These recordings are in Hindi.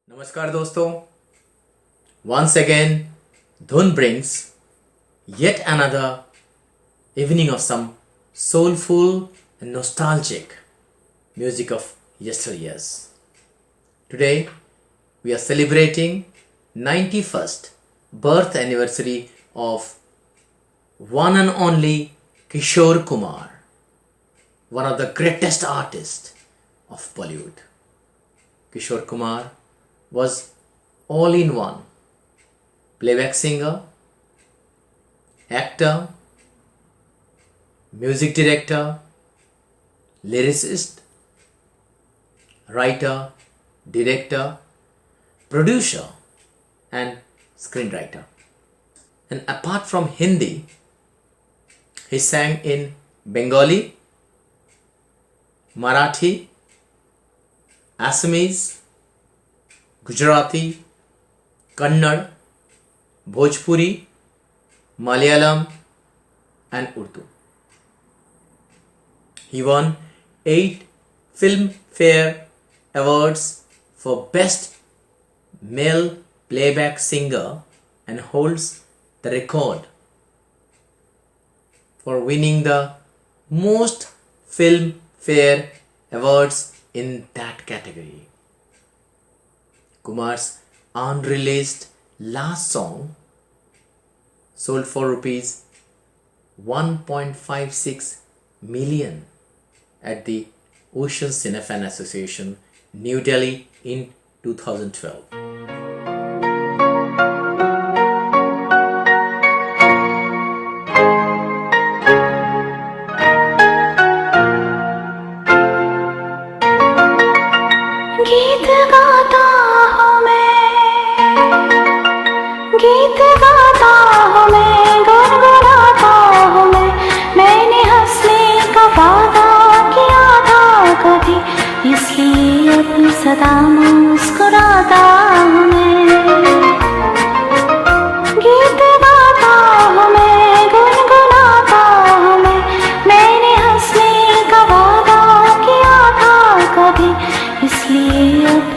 नमस्कार दोस्तों, once again Dhun brings yet another evening of some soulful and nostalgic music of yesteryears. Today we are celebrating 91st birth anniversary of one and only Kishore Kumar, one of the greatest artists of Bollywood. Kishore Kumar was all-in-one playback singer, actor, music director, lyricist, writer, director, producer and screenwriter. And apart from Hindi, he sang in Bengali, Marathi, Assamese, Gujarati, Kannada, Bhojpuri, Malayalam and Urdu. He won 8 Filmfare Awards for Best Male Playback Singer and holds the record for winning the most Filmfare Awards in that category. Kumar's unreleased last song sold for rupees 1.56 million at the Ocean Cinefan Association, New Delhi in 2012. गीत गाता हूँ मैं, गुनगुनाता हूँ मैंने हंसने का वादा किया था कभी, इसलिए अब सदा मुस्कुराता हूँ मैं। गीत गाता हूँ मैं, गुनगुनाता हूँ मैंने हंसने का वादा किया था कभी, इसलिए अब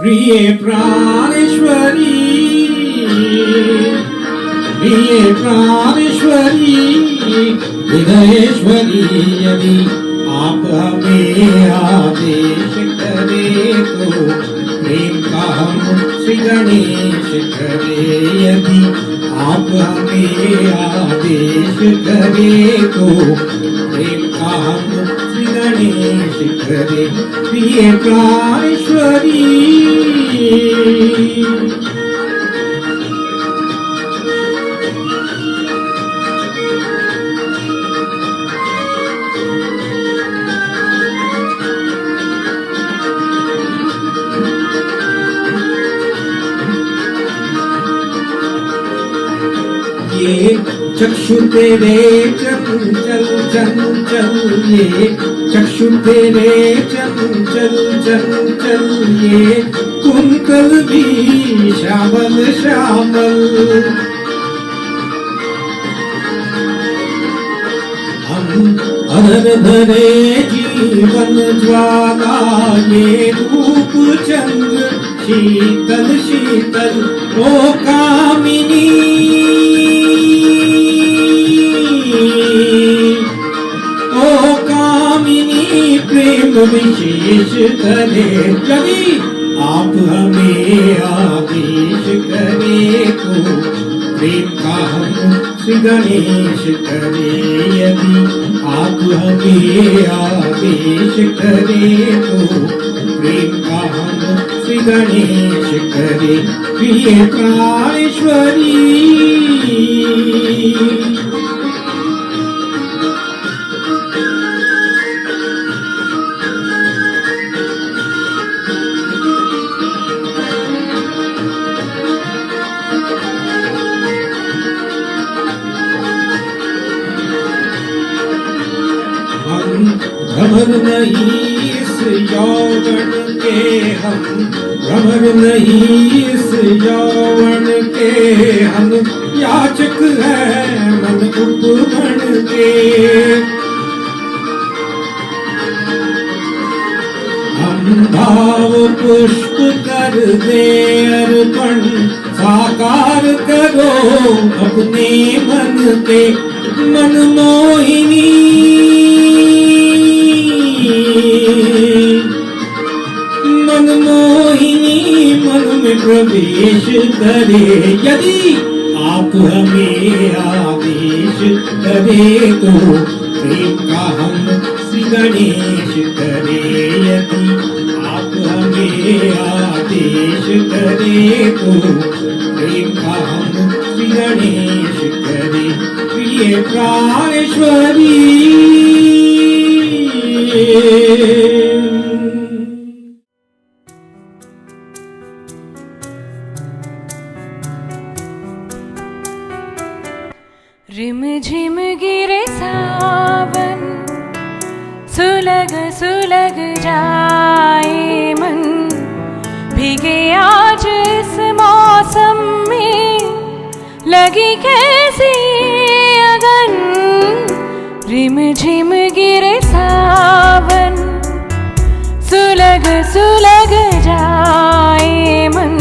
प्रिय प्राणेश्वरी, प्रिय प्राणेश्वरी, हृदयेश्वरी, यदि आप हमें आदेश करे तो प्रेम का हम श्री गणेश करे। यदि आप हमें आदेश करे तो प्रेम का हम श्री गणेश करे। प्रिय प्राणेश्वरी, ये चक्षु तेरे चंचल चंचल, ये चक्षु तेरे चंचल चंचल, ये कुंतल भी श्यामल श्यामल। हम अधर धरे जीवन ज्वाला, ये रूप चंद्र शीतल शीतल। ओ कामिनी, ओ कामिनी, प्रेम विशेष करे। यदि आप हमें आदेश करे तो प्रेम का हम श्री गणेश करे। यदि आप हमें आदेश करे तो प्रेम का हम श्री गणेश करे। प्रिय प्राणेश्वरी, भ्रमर नहीं इस यौवन के, हम भ्रमर नहीं इस यौवन के, हम याचक हैं मन उपमन के। हम भाव पुष्प कर दे अर्पण, साकार करो अपने मन के। मनमोहिनी, मनमोहिनी, मन में प्रवेश करे। यदि आप हमें आदेश करे तो प्रेम का हम श्री गणेश करे। यदि आप हमें आदेश करे तो प्रेम का हम श्री गणेश करे। प्रिय प्राणेश्वरी, रिम झिम गिरे सावन, सुलग सुलग जाए मन, भीगे आज इस मौसम में, लगी कैसी अगन। रिम झिम गिरे सावन, सुलग सुलग जाए मन,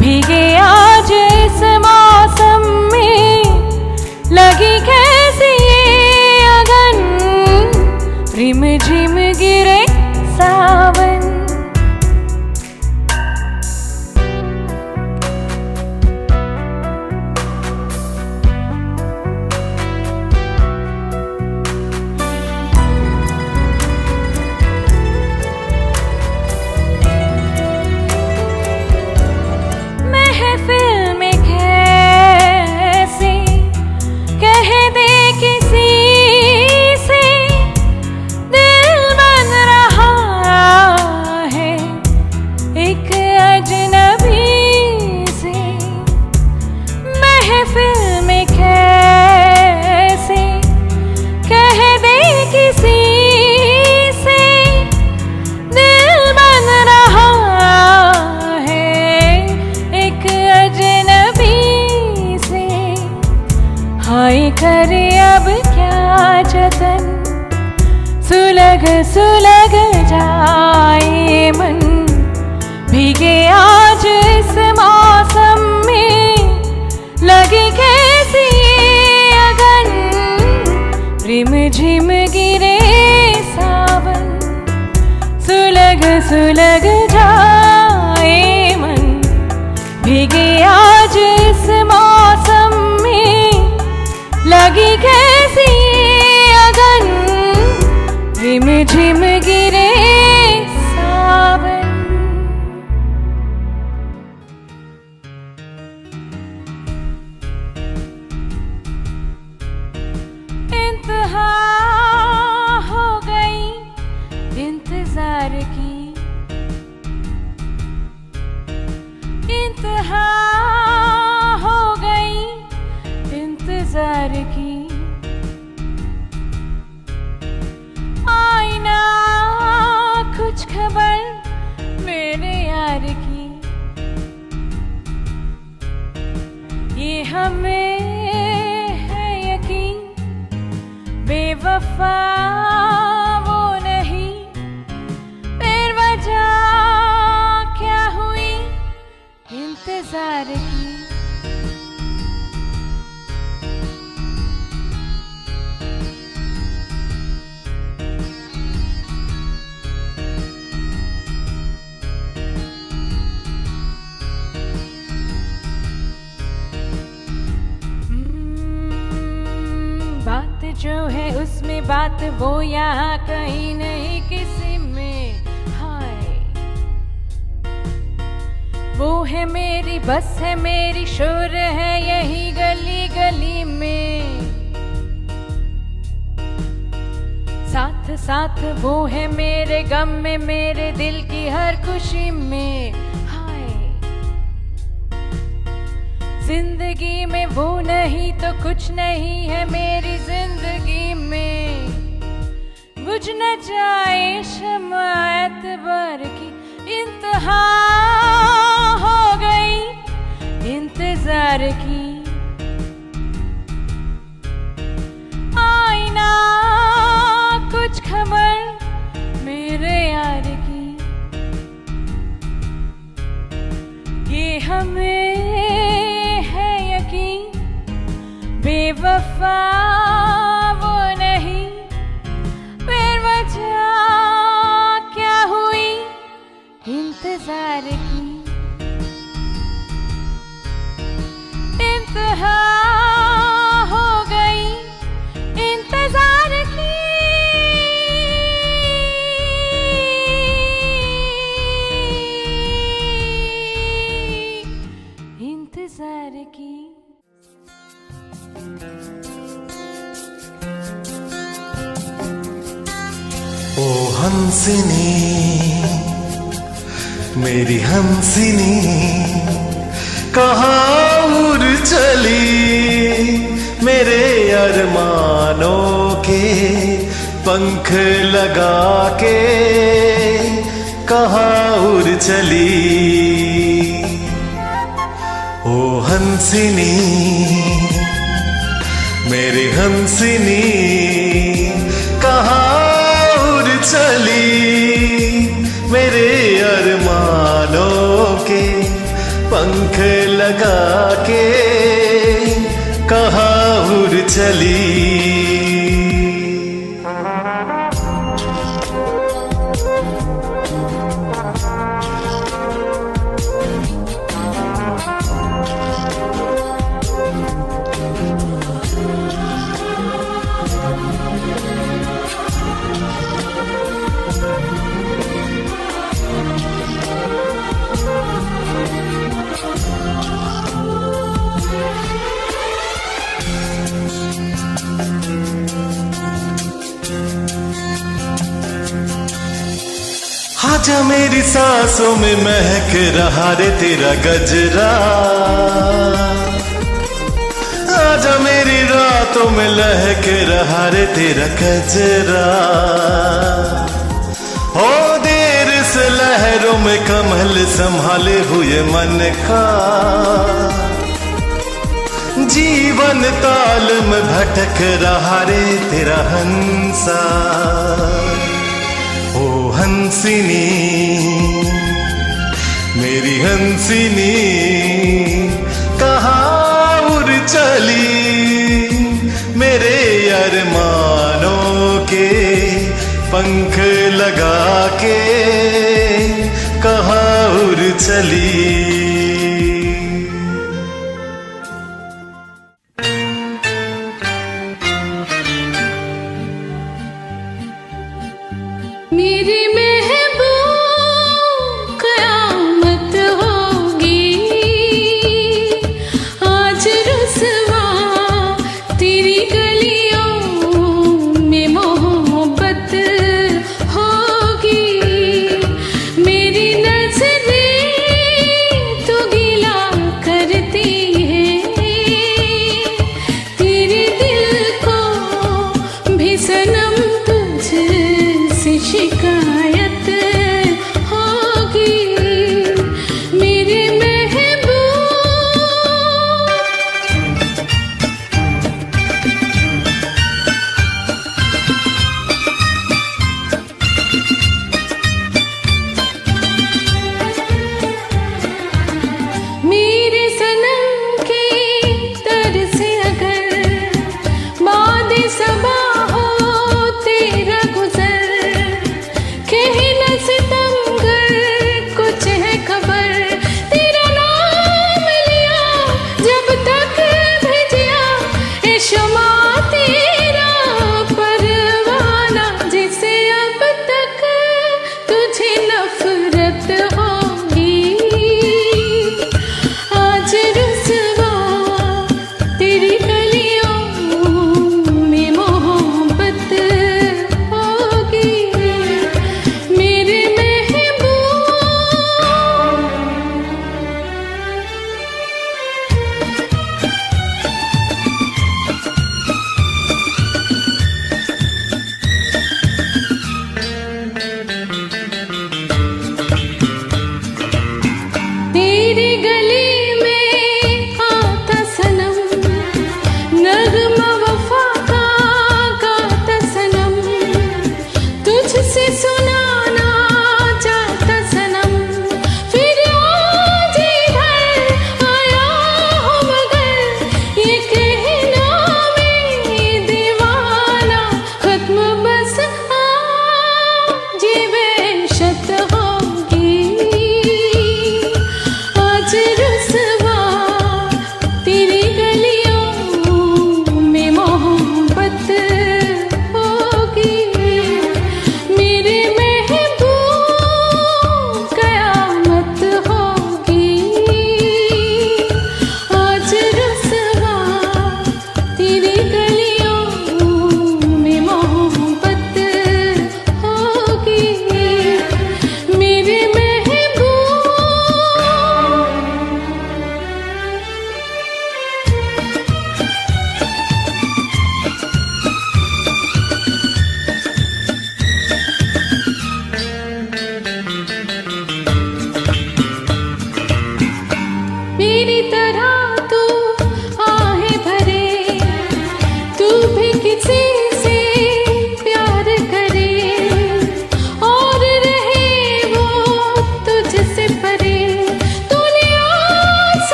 भीगे आज इस मौसम में, लगी कैसी अगन। रिम झिम गिरे सावन, करे अब क्या जतन, सुलग सुलग जाए मन, भी लागी कैसी अगन, रिम झिम गिरे सावन। इंतहा हो गई इंतजार की, इंतहा हो गई इंतजार की। आईना कुछ खबर मेरे यार की, ये हमें है यकीन बेवफा वो नहीं, फिर वजह क्या हुई इंतजार की। बात जो है उसमें बात वो यहाँ कहीं नहीं किसी में, हाय वो है मेरी बस है मेरी शोर है यही गली गली में। साथ साथ वो है मेरे गम में मेरे दिल की हर खुशी में, हाय जिंदगी में वो नहीं तो कुछ नहीं है मेरी जिंदगी में। बुझ न जाए शम्मा एतबार की, इंतहा हो गई इंतजार की। आईना कुछ खबर मेरे यार की, ये हमें है यकीन बेवफा वो नहीं, फिर वजह क्या हुई इंतजार की। इंतहा हो गई इंतजार की। इंतजार की। ओ हंसिनी मेरी हंसिनी, कहाँ उड़ चली मेरे अरमानों के पंख लगा के, कहाँ उड़ चली। ओ हंसिनी मेरी हंसिनी, कहाँ उड़ चली मेरे अरमानों के पंख लगा के, कहाँ उड़ चली। आजा मेरी सांसों में महक रहा रे तेरा गजरा, आजा मेरी रातों में लहक रहा रे तेरा गजरा। हो देर से लहरों में कमल संभाले हुए मन का, जीवन ताल में भटक रहा रे तेरा हंसा। ओ हंसिनी मेरी हंसिनी, कहाँ उड़ चली मेरे अरमानों के पंख लगा के, कहाँ उड़ चली।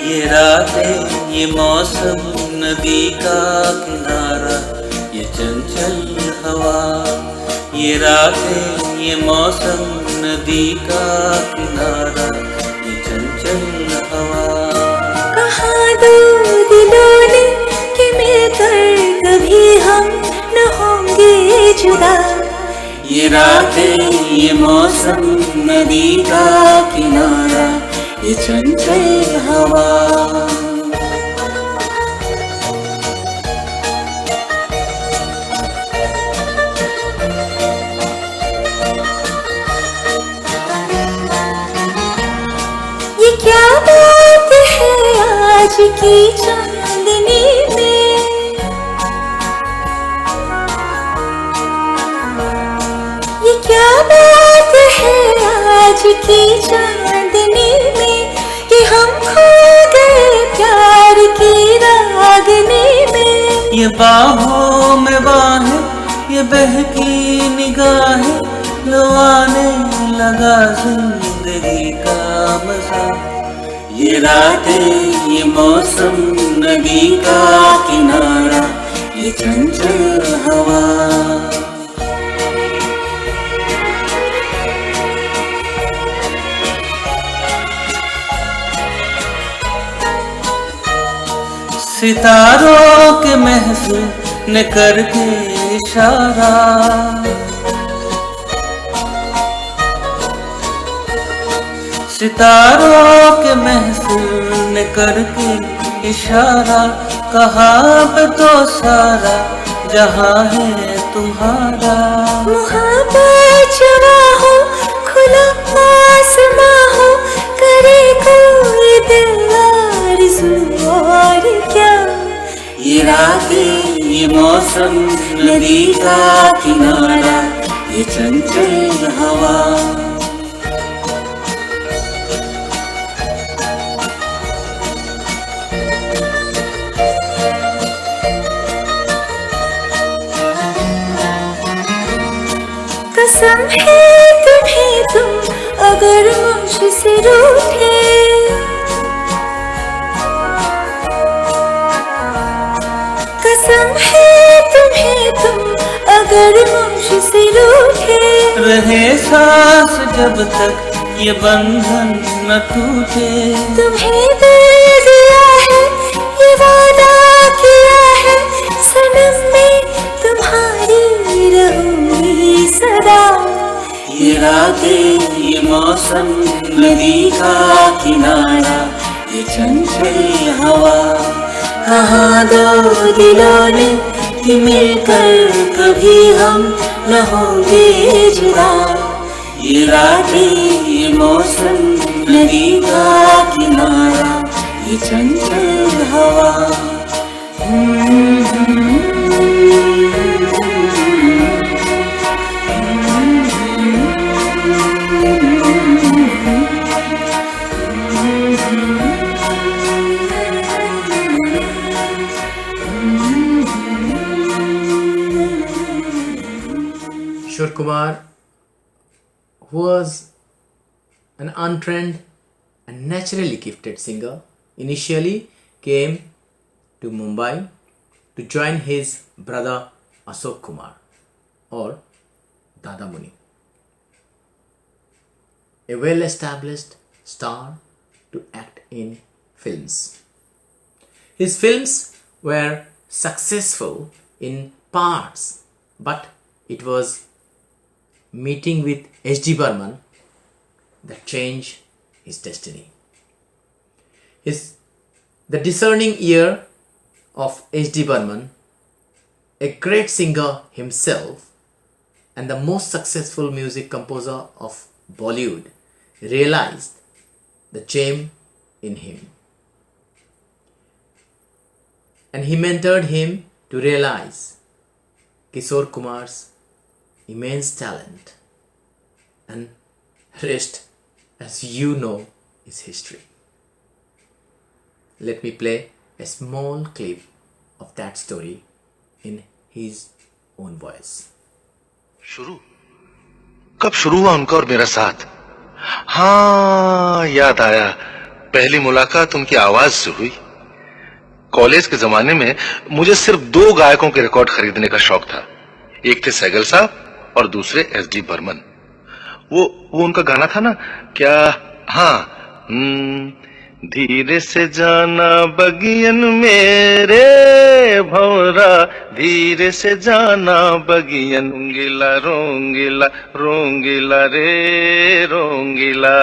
ये रातें ये मौसम नदी का किनारा ये चंचल हवा, ये रातें ये मौसम नदी का किनारा ये चंचल हवा। कहाँ दो दिलों ने कि मिलकर कभी हम न होंगे जुदा, ये रातें ये मौसम नदी का किनारा ये चंचल हवा। ये क्या बात है आज की चांदनी में, ये क्या बात है आज की चांदनी में कि हम खो गए प्यार की रागनी में। ये बाहों में बाहें ये बहकी निगाहें लो आने लगा जिंदगी का मजा, ये रातें ये मौसम नदी का किनारा ये चंचल हवा। सितारों के महफिल ने करके इशारा, सितारों के महफिल ने करके इशारा, कहाँ पे तो सारा जहाँ है तुम्हारा। मुहब्बत जवा हो खुला आसमां हो, करे कोई दिल आरज़ू और क्या, ये रातें ये मौसम नदी का किनारा ये चंचल हवा। कसम है तुम्हें तुम अगर मुझसे रूठे, कसम है तुम्हें तुम अगर मुझसे रूठे, रहे सांस जब तक ये बंधन न टूटे। तुम्हें दिल दिया है ये वादा किया है, सनम में तुम्हारी रहूंगी सदा, ये रातें ये मौसम नदी का किनारा ये चंचल हवा। कहाँ दो दिलों ने कि मिलकर कभी हम न होंगे जुदा, ये रातें ये मौसम नदी का किनारा ये चंचल हवा। Kishore Kumar, who was an untrained and naturally gifted singer, initially came to Mumbai to join his brother Ashok Kumar or Dada Muni, a well-established star to act in films. His films were successful in parts, but it was meeting with H.D. Burman that changed his destiny. The discerning ear of H.D. Burman, a great singer himself and the most successful music composer of Bollywood, realized the gem in him. And he mentored him to realize Kishore Kumar's immense talent, and rest, as you know, is history. Let me play a small clip of that story in his own voice. शुरू कब शुरू हुआ उनका और मेरा साथ? हाँ, याद आया, पहली मुलाकात उनकी आवाज से हुई। कॉलेज के जमाने में मुझे सिर्फ 2 गायकों के रिकॉर्ड खरीदने का शौक था। एक थे सहगल साहब और दूसरे एसडी बर्मन। वो उनका गाना था ना, क्या, हाँ, धीरे से जाना बगियन मेरे भौरा, धीरे से जाना बगियन, रोंगीला रोंगीला रोंगीला रे रोंगीला।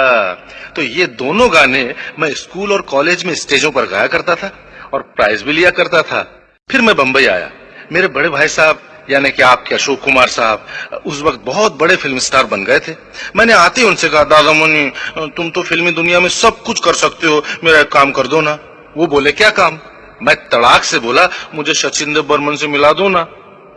तो ये दोनों गाने मैं स्कूल और कॉलेज में स्टेजों पर गाया करता था और प्राइज भी लिया करता था। फिर मैं बंबई आया। मेरे बड़े भाई साहब यानी कि आपके अशोक कुमार साहब उस वक्त बहुत बड़े फिल्म स्टार बन गए थे। मैंने आते ही उनसे कहा, दादा मुनि तुम तो फिल्मी दुनिया में सब कुछ कर सकते हो, मेरा एक काम कर दो ना। वो बोले, क्या काम? मैं तड़ाक से बोला, मुझे सचिन देव बर्मन से मिला दो ना।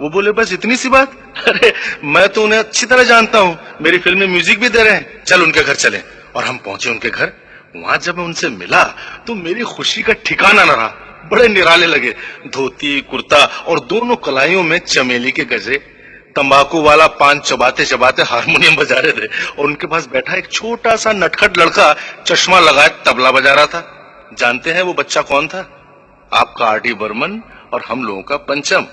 वो बोले, बस इतनी सी बात? अरे मैं तो उन्हें अच्छी तरह जानता हूँ, मेरी फिल्म में म्यूजिक भी दे रहे हैं, चल उनके घर चले। और हम पहुंचे उनके घर। वहां जब मैं उनसे मिला तो मेरी खुशी का ठिकाना न रहा। बड़े निराले लगे, धोती कुर्ता और दोनों कलाइयों में चमेली के गजरे, तंबाकू वाला पान चबाते चबाते हारमोनियम बजा रहे थे और उनके पास बैठा एक छोटा सा नटखट लड़का चश्मा लगाए तबला बजा रहा था। जानते हैं वो बच्चा कौन था? आपका आर.डी. बर्मन और हम लोगों का पंचम।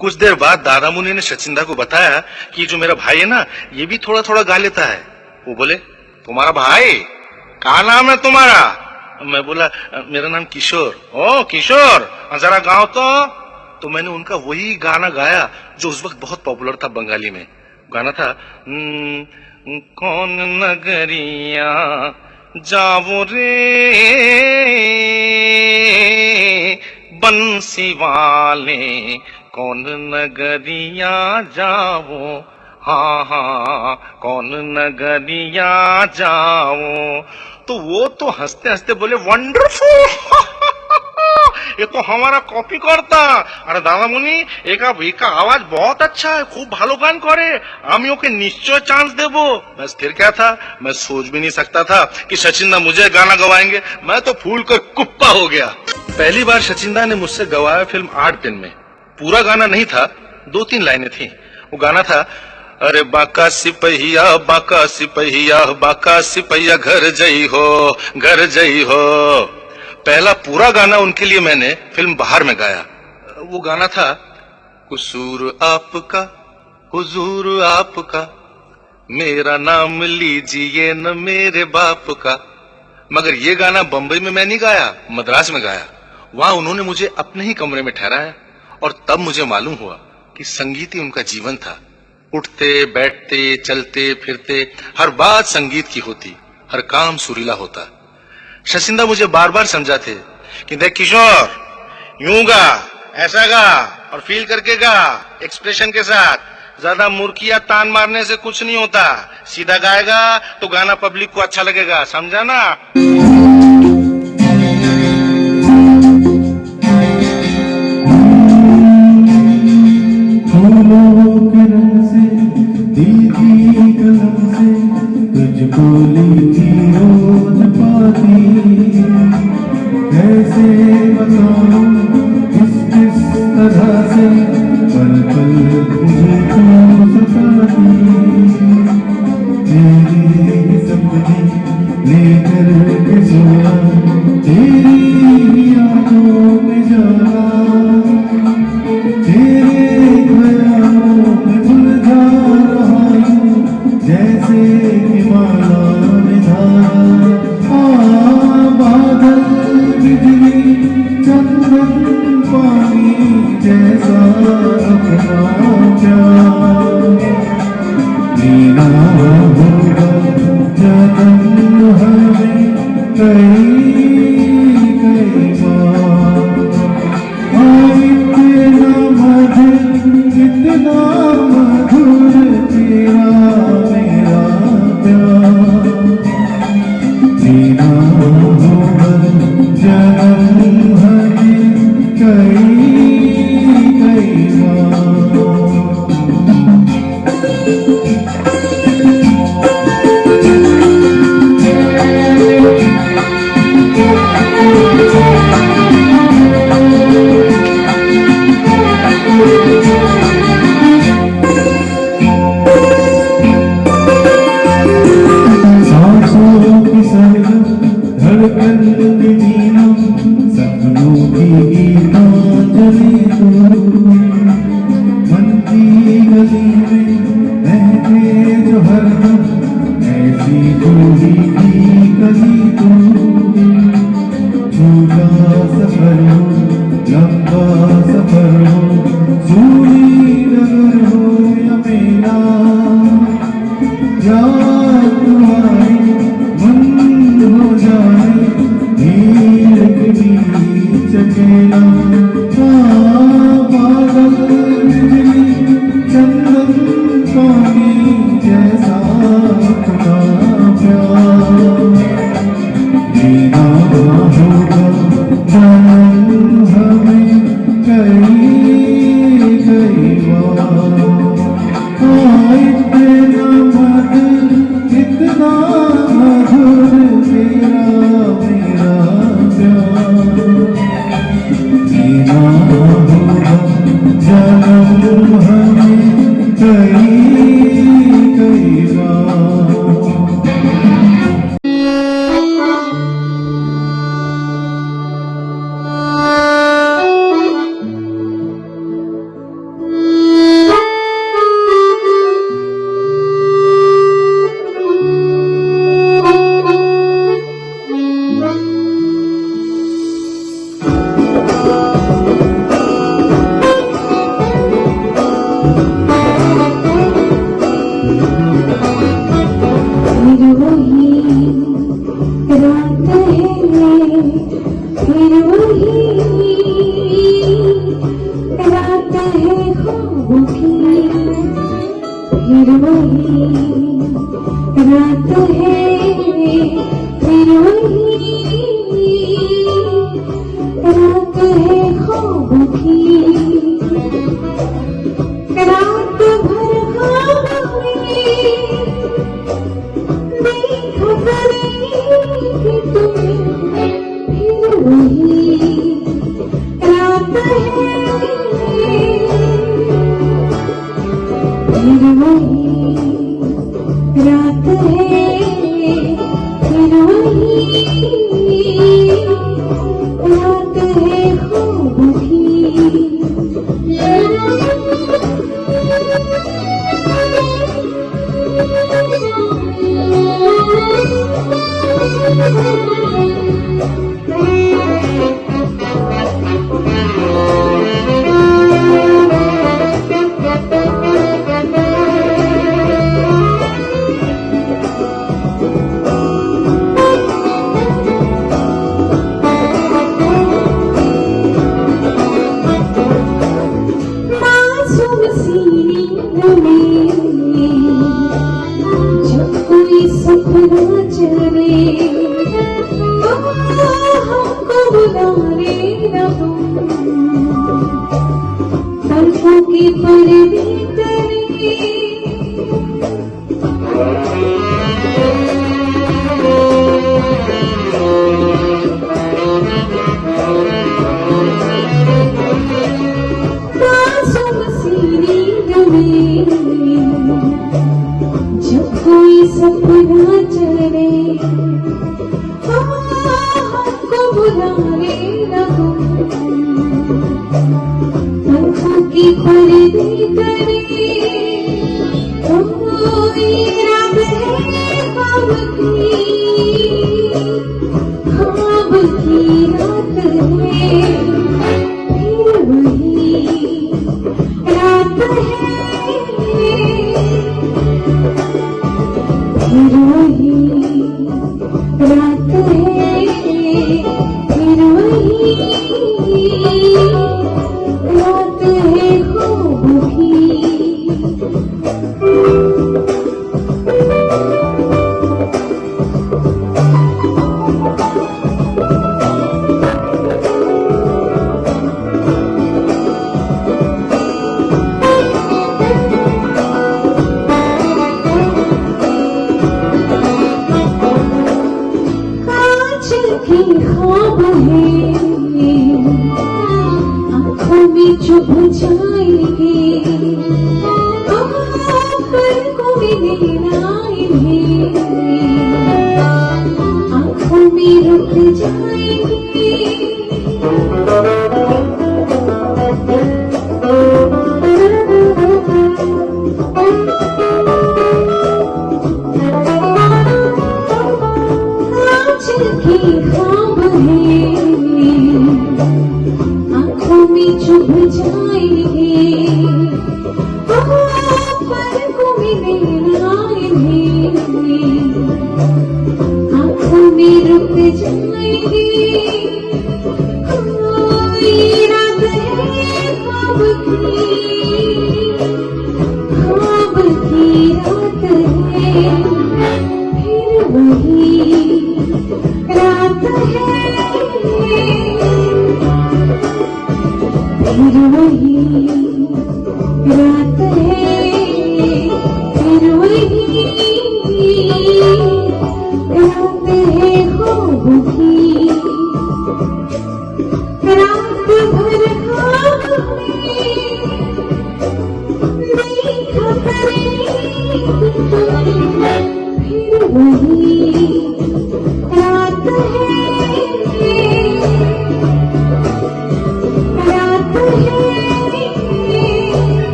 कुछ देर बाद दादा मुनि ने सचिंदा को बताया कि जो मेरा भाई है ना, ये भी थोड़ा थोड़ा गा लेता है। वो बोले, तुम्हारा भाई? क्या नाम है तुम्हारा? मैं बोला, मेरा नाम किशोर। ओ किशोर, जरा गाओ तो मैंने उनका वही गाना गाया जो उस वक्त बहुत पॉपुलर था बंगाली में। गाना था, कौन नगरिया जावो रे बंसी वाले, कौन नगरिया जावो, हाँ हाँ कौन नगरिया जाओ। तो वो तो हंसते हंसते बोले, वंडरफुल, ये तो हमारा कॉपी करता। अरे दादा मुनि, एक आवाज बहुत अच्छा है, खूब भालो गान करे, आमियों के निश्चय चांस देबो। बस फिर क्या था, मैं सोच भी नहीं सकता था कि सचिंदा मुझे गाना गवाएंगे। मैं तो फूल कर कुप्पा हो गया। पहली बार सचिंदा ने मुझसे गवाया फिल्म 8 दिन में। पूरा गाना नहीं था, 2-3 लाइनें थी। वो गाना था, अरे बाका सिपहिया बाका सिपहिया बाका सिपहिया घर जई हो घर जई हो। पहला पूरा गाना उनके लिए मैंने फिल्म बाहर में गाया। वो गाना था, कसूर आपका हुजूर आपका, मेरा नाम लीजिए न मेरे बाप का। मगर ये गाना बंबई में मैं नहीं गाया, मद्रास में गाया। वहां उन्होंने मुझे अपने ही कमरे में ठहराया और तब मुझे मालूम हुआ कि संगीत ही उनका जीवन था। उठते बैठते चलते फिरते हर बात संगीत की होती, हर काम सुरीला होता। सचिंदा मुझे बार बार समझाते कि देख किशोर, यूं गा, ऐसा गा और फील करके गा, एक्सप्रेशन के साथ। ज्यादा मुर्किया तान मारने से कुछ नहीं होता, सीधा गाएगा तो गाना पब्लिक को अच्छा लगेगा, समझा ना?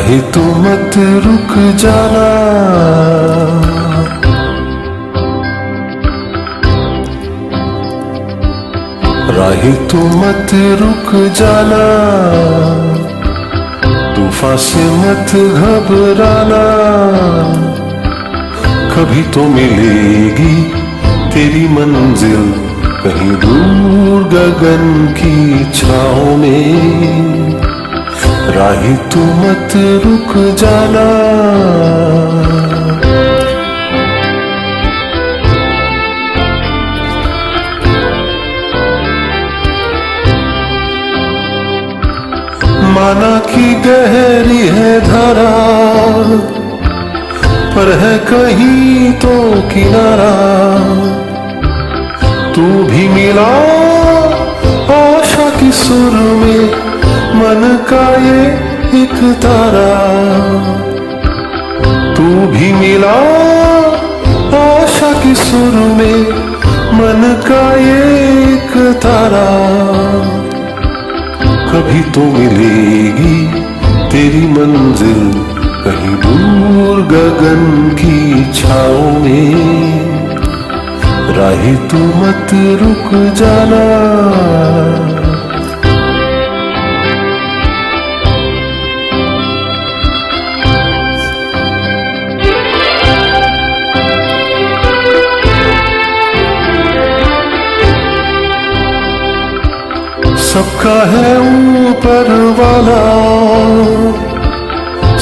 राही तू मत रुक जाना, राही तू मत रुक जाना, तूफान से मत घबराना, कभी तो मिलेगी तेरी मंजिल कहीं दूर गगन की छाँव में, राही तू मत रुक जाना। माना कि गहरी है धारा, पर है कहीं तो किनारा, तू भी मिला आशा की सुर में मन का ये एक तारा, तू भी मिला आशा की सुर में मन का ये एक तारा, कभी तो मिलेगी तेरी मंजिल कहीं दूर गगन की छाँव में, राही तू मत रुक जाना। सबका है ऊपर वाला,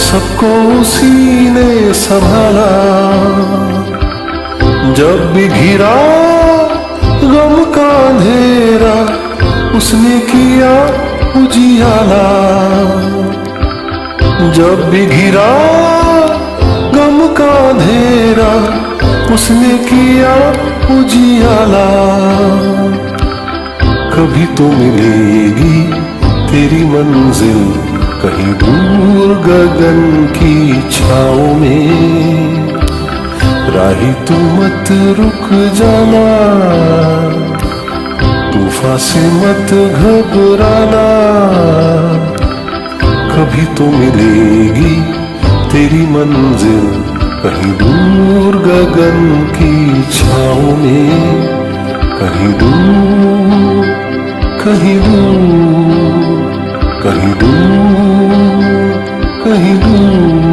सबको उसी ने संभाला, जब भी घिरा गम का अंधेरा उसने किया उजियाला, जब भी घिरा गम का अंधेरा उसने किया उजियाला, कभी तो मिलेगी तेरी मंजिल कहीं दूर गगन की छाँव में, राही तू मत रुक जाना, तूफान से मत घबराना, कभी तो मिलेगी तेरी मंजिल कहीं दूर गगन की छाँव में, कहीं दूर, कहीं दूर, कहीं दूर, कहीं दूर।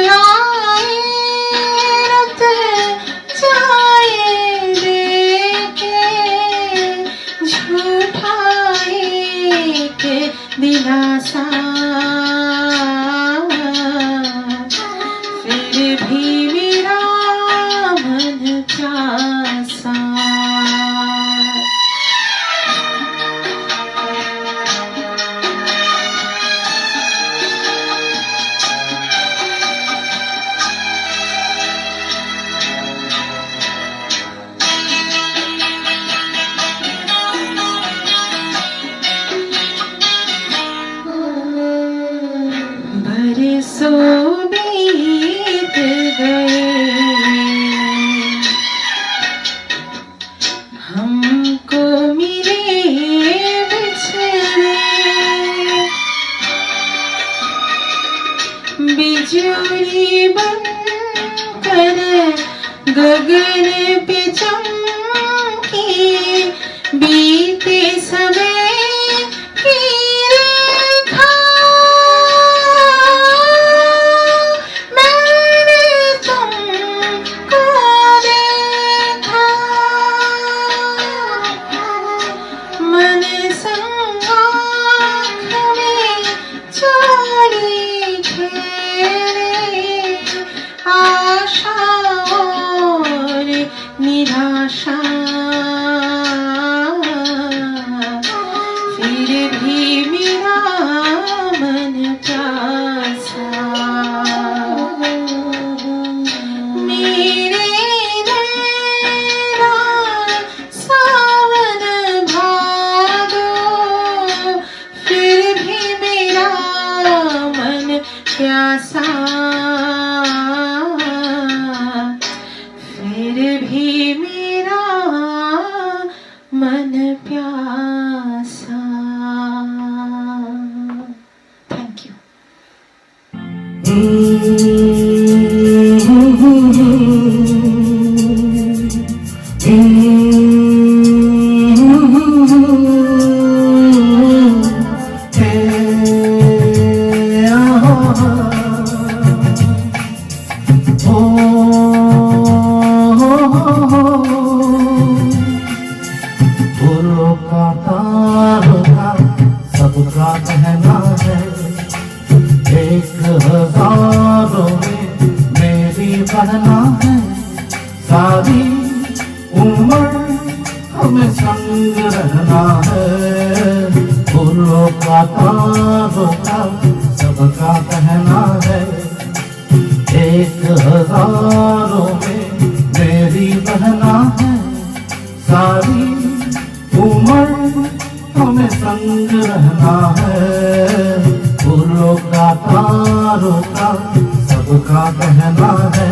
आए रत जाए देके झूठा एक दिलासा फिर भी मेरा मन प्यासा बरसों बीत गए हमको मिले बिछड़े बिजली बनकर गगन पे चमकी बीते समय की रेखा मैंने तुमको देखा मन संग आँख में चोरी घेरे आशा और निराशा फिर भी मेरा मन प्यासा मेरे नैना सावन भादो फिर भी मेरा मन प्यासा फिर भी मेरा मन प्यासा थैंक यू फूलों का तारों सबका कहना है एक हजारों में मेरी बनना है सारी उम्र हमें संग रहना है फूलों का तारों सबका कहना है एक हजारों में मेरी बहना है सारी उम्र हमें संग रहना है फूलों का तारों का सबका कहना है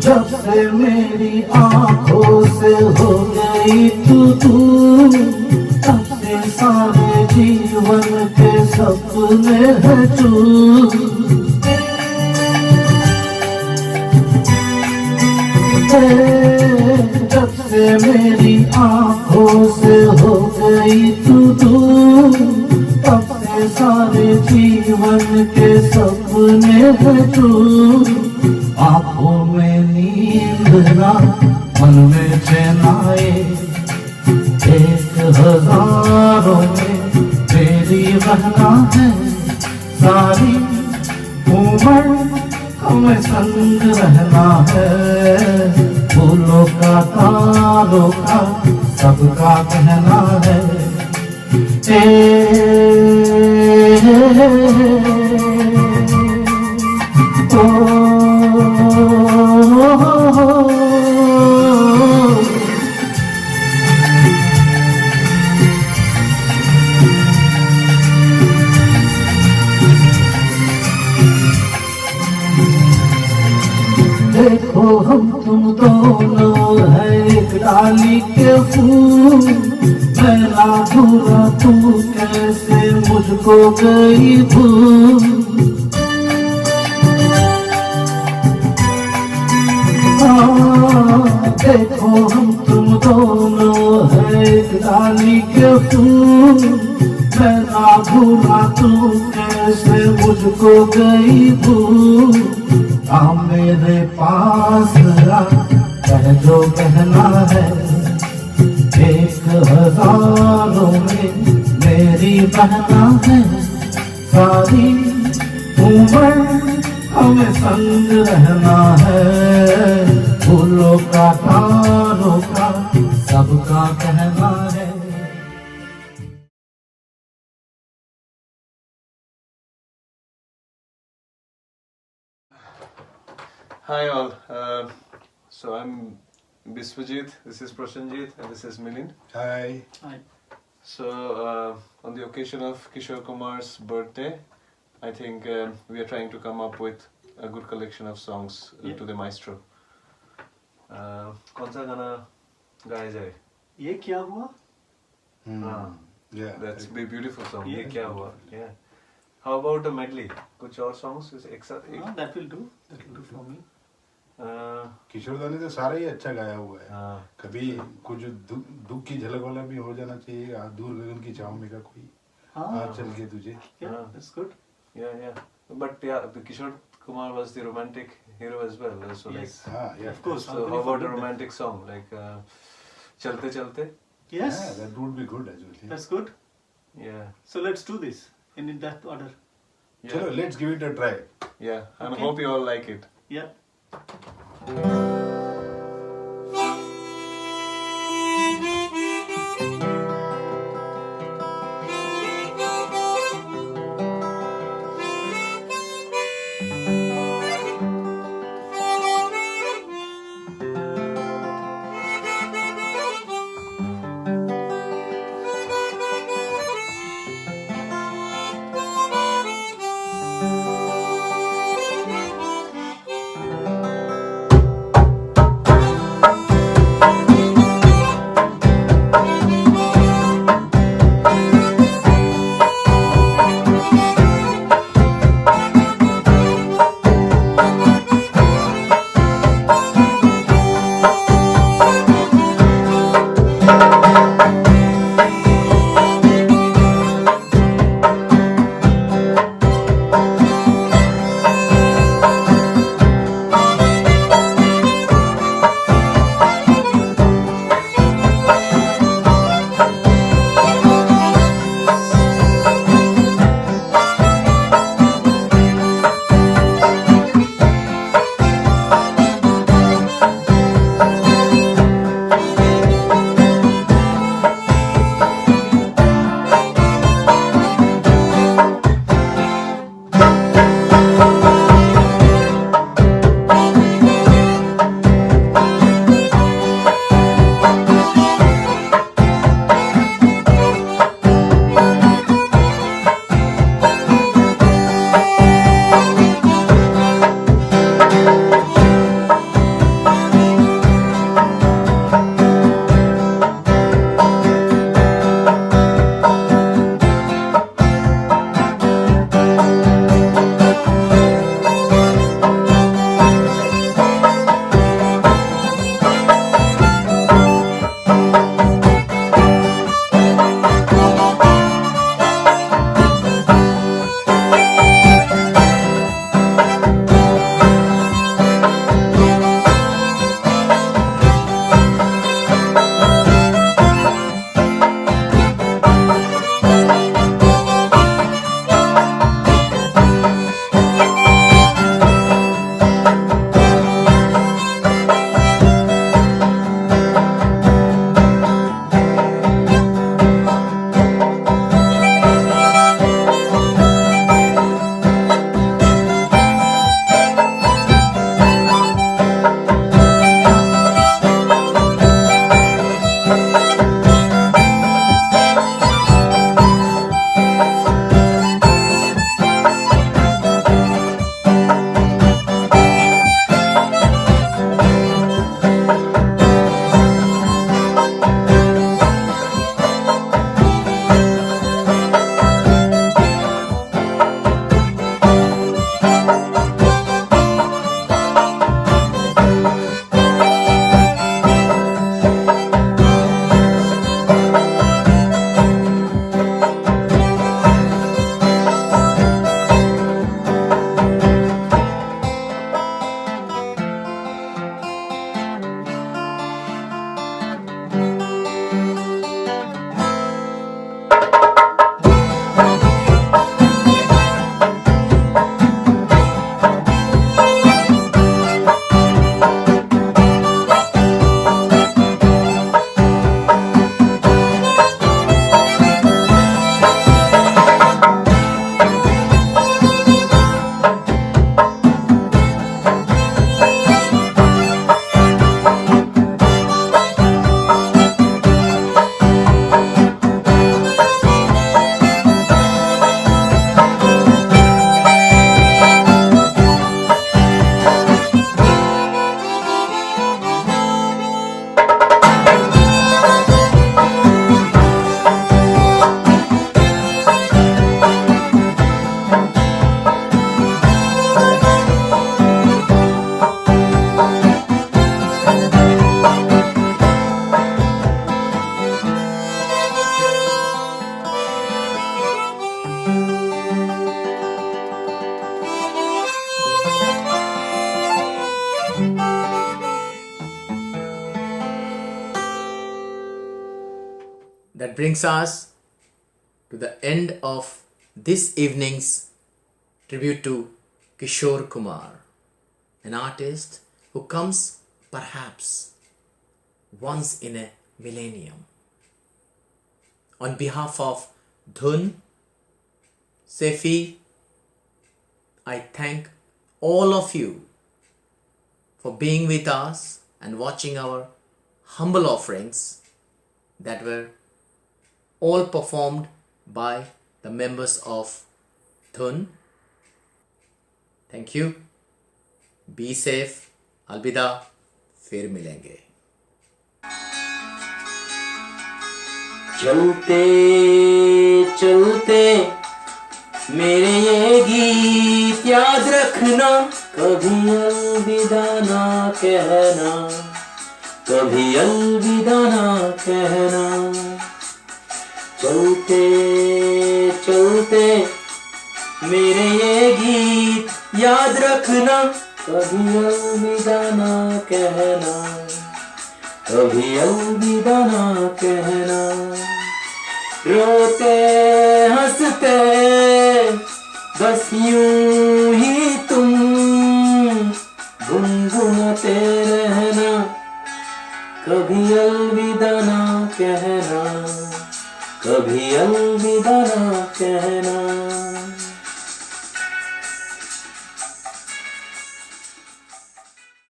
जब से मेरी आंखों से हो गई तू तब से सारे जीवन के सपने हैं तू जब से मेरी आंखों से हो गई तू तब से सारे जीवन के सपने हैं तू आँखों में नींद ना मन में चैन आए एक हजारों में तेरी बहना है सारी उम्र हमें संग रहना है फूलों का तारों का सबका कहना है देखो हम तुम दोनों है एक डाली के फूल, मेरा बुरा तू कैसे मुझको गई भूल। देखो हम तुम दोनों है एक डाली के फूल, मेरा बुरा तू कैसे मुझको गई भूल। आ मेरे पास आ, कह जो कहना है, एक हजारों में मेरी बहना है। सारी उम्र हमें संग रहना है, फूलों का तारों का सबका कहना है। Hi all. So I'm Biswajit. This is Prasenjit, and this is Milind. Hi. So on the occasion of Kishore Kumar's birthday, I think we are trying to come up with a good collection of songs to the maestro. कौन सा गाना गाया जाए? ये क्या हुआ? Yeah, that's a beautiful song. ये क्या हुआ? Yeah. How about a medley? कुछ और songs एक साथ? That will do. That will do for me. किशोर दा ने तो सारा ही अच्छा गाया हुआ है। हाँ। कभी कुछ दुख की झलक वाला भी हो जाना चाहिए, दूर गगन की छाँव में का कोई आज चल के तुझे। Yeah, that's good. Yeah. But yeah, Kishore Kumar was the romantic hero as well. So Yes. like, Yeah, Of course. so how about a romantic song like Chalte Chalte? Yes. Yeah, that would be good actually. That's good. Yeah. So let's do this in that order. चलो, let's give it a try. Yeah, and I Okay. hope you all like it. Yeah. that brings us to the end of this evening's tribute to Kishore Kumar, an artist who comes perhaps once in a millennium. On behalf of Dhun, Sefi, I thank all of you for being with us and watching our humble offerings that were all performed by the members of Dhun. Thank you. Be safe. अलविदा. फिर मिलेंगे. चलते चलते मेरे ये गीत याद रखना, कभी अलविदा ना कहना, कभी अलविदा ना कहना. चलते चलते मेरे ये गीत याद रखना, कभी अलविदा ना कहना, कभी अलविदा ना कहना. रोते हंसते बस यूं ही तुम गुनगुनाते रहना, कभी अलविदा ना कहना, कभी अलविदा ना कहना.